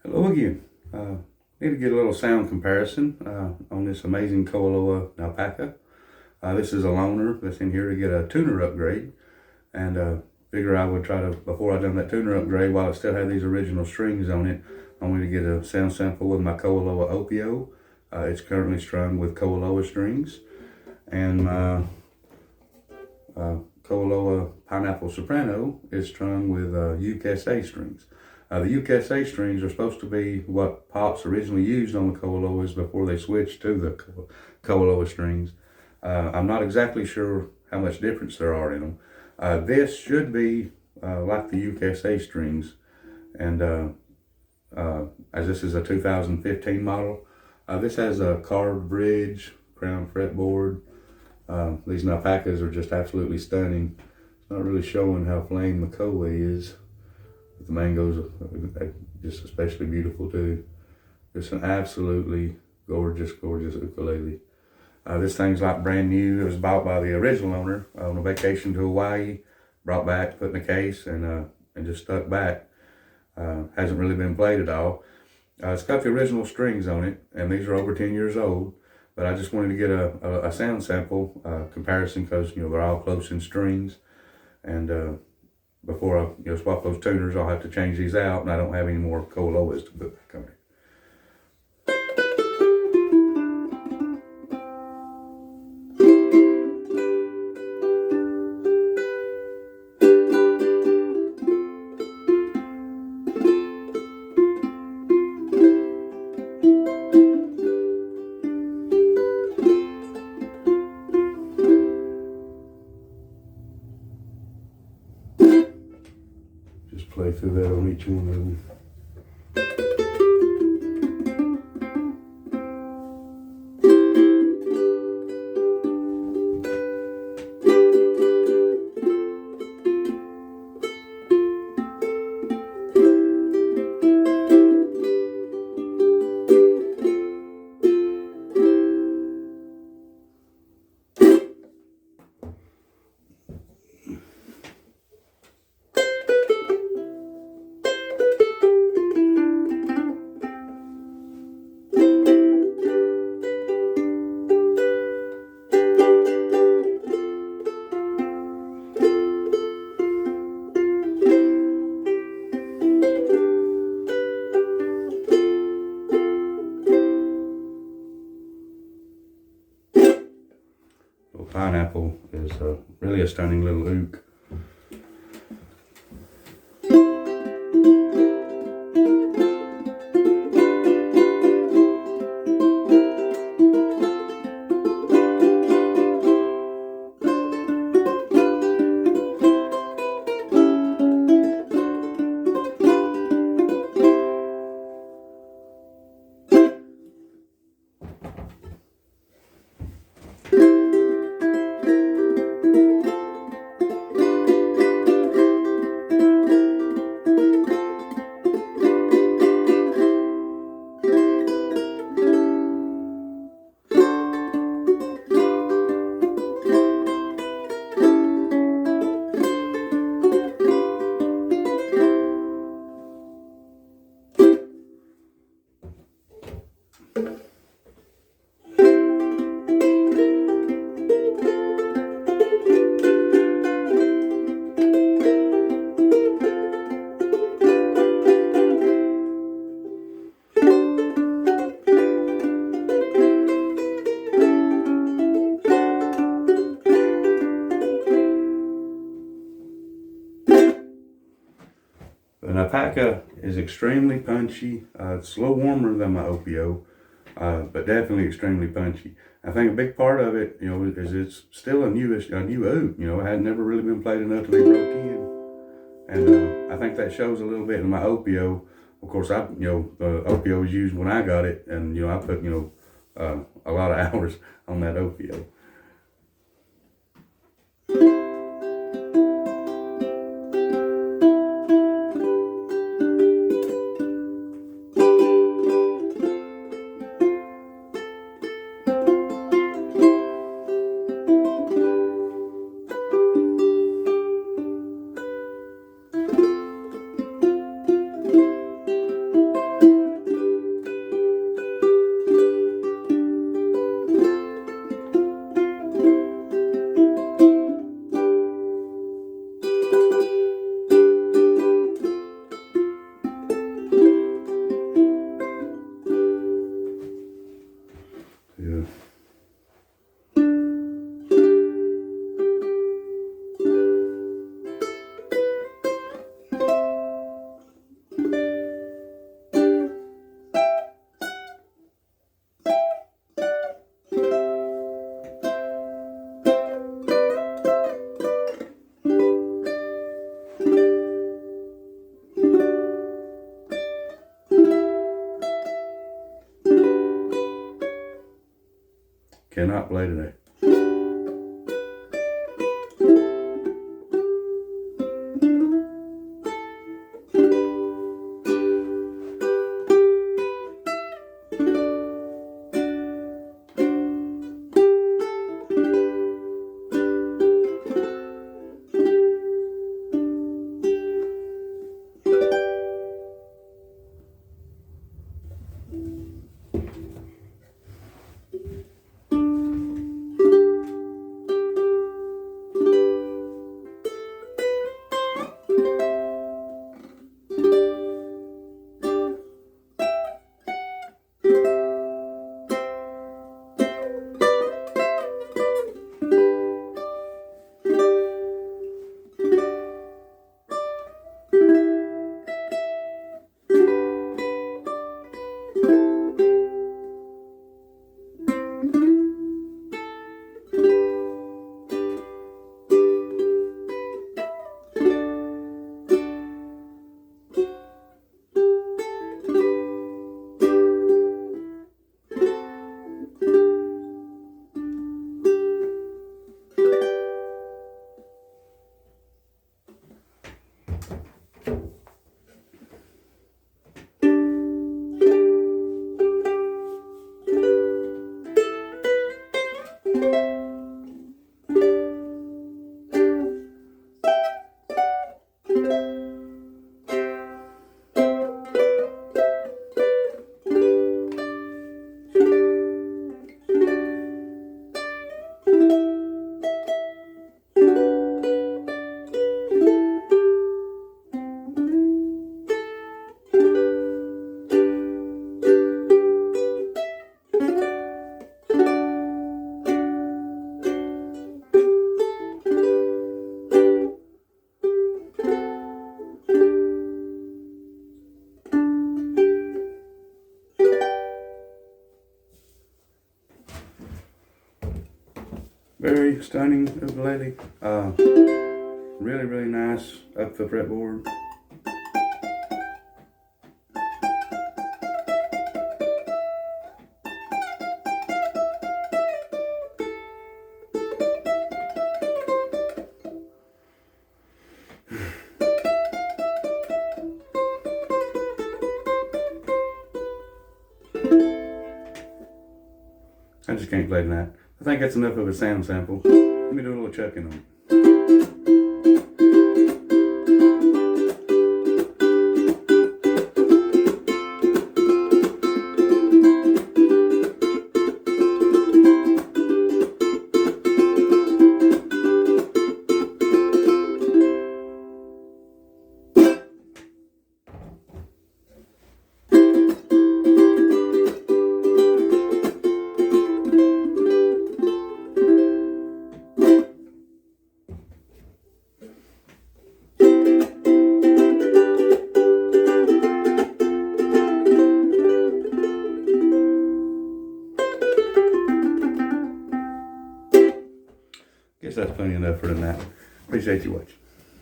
Hello again. Need to get a little sound comparison on this amazing KoAloha Naupaka. This is a loaner that's in here to get a tuner upgrade, and figure I would try to, before I done that tuner upgrade, while it still had these original strings on it, I wanted to get a sound sample with my KoAloha Opio. It's currently strung with KoAloha strings, and my KoAloha Pineapple Soprano is strung with UKSA strings. The UKSA strings are supposed to be what Pops originally used on the KoAlohas before they switched to the KoAloha strings. I'm not exactly sure how much difference there are in them. This should be like the UKSA strings, and as this is a 2015 model, this has a carved bridge, crown fretboard. These Naupakas are just absolutely stunning. It's not really showing how flame the koa is. The mangoes are just especially beautiful too. It's an absolutely gorgeous, gorgeous ukulele. This thing's like brand new. It was bought by the original owner on a vacation to Hawaii, brought back, put in a case, and just stuck back. Hasn't really been played at all. It's got the original strings on it, and these are over 10 years old. But I just wanted to get a sound sample comparison, because they're all close in strings, and before I swap those tuners, I'll have to change these out, and I don't have any more KoAlohas to put back on it. Just play through that on each one of them. Pineapple is really a stunning little ook. The Naupaka is extremely punchy. It's a little warmer than my Opio, but definitely extremely punchy. I think a big part of it, is it's still a new oak. It had never really been played enough to be broke in, and I think that shows a little bit in my Opio. Of course, the Opio was used when I got it, and I put a lot of hours on that Opio. Cannot play today. Very stunning ukulele. Really, really nice up the fretboard. I just can't play that. I think that's enough of a sound sample. Let me do a little chucking on it. Guess that's plenty enough for tonight. Appreciate you watching.